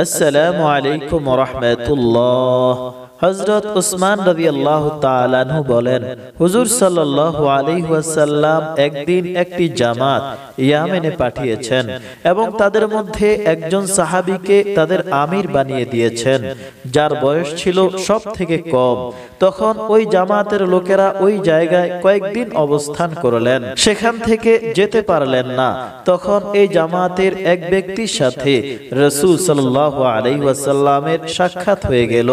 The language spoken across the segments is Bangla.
আসসালামু আলাইকুম ওয়া রাহমাতুল্লাহ। হযরত উসমান রাদিয়াল্লাহু তাআলা আনহু বলেন, হুজুর সাল্লাল্লাহু আলাইহি ওয়াসাল্লাম একদিন একটি জামাত ইয়ামেনে পাঠিয়েছেন এবং তাদের মধ্যে একজন সাহাবীকে তাদের আমির বানিয়ে দিয়েছেন, যার বয়স ছিল সবথেকে কম। তখন ওই জামাতের লোকেরা ওই জায়গায় কয়েকদিন অবস্থান করলেন, সেখান থেকে যেতে পারলেন না। তখন এই জামাতের এক ব্যক্তির সাথে রাসূল সাল্লাল্লাহু আলাইহি ওয়াসাল্লামের সাক্ষাৎ হয়ে গেল।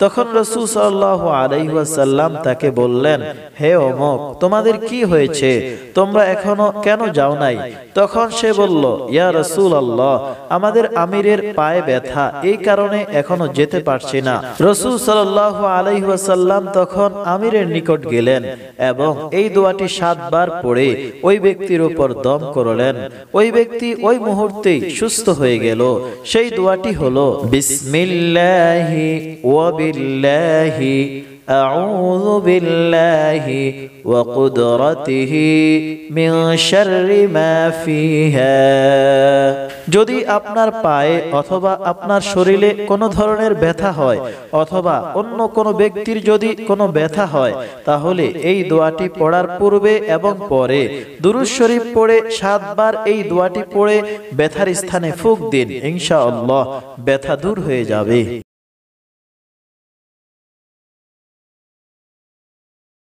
তখন রাসূল সাল্লাল্লাহু আলাইহি ওয়াসাল্লাম তাকে বললেন, হে অমুক, তোমাদের কি হয়েছে? তোমরা এখনো কেন যাও নাই? তখন সে বলল, ইয়া রাসূলুল্লাহ, আমাদের আমিরের পায়ে ব্যথা, এই কারণে এখনো যেতে পারছি না। রাসূল সাল্লাল্লাহু আলাইহি ওয়াসাল্লাম তখন আমিরের নিকট গেলেন এবং এই দোয়াটি 7 বার পড়ে ওই ব্যক্তির উপর দম করলেন। ওই ব্যক্তি ওই মুহূর্তেই সুস্থ হয়ে গেল। সেই দোয়াটি হলো, বিসমিল্লাহি ওয়া বিল্লাহি আউযু বিল্লাহি ওয়া কুদরাতিহি মিন শাররি মা ফিহা। যদি আপনার পায়ে অথবা আপনার শরীরে কোনো ধরনের ব্যথা হয় অথবা অন্য কোনো ব্যক্তির যদি কোনো ব্যথা হয়, তাহলে এই দোয়াটি পড়ার পূর্বে এবং পরে দুরূদ শরীফ পড়ে 7 বার এই দোয়াটি পড়ে ব্যথার স্থানে ফুঁক দিন, ইনশাআল্লাহ ব্যথা দূর হয়ে যাবে।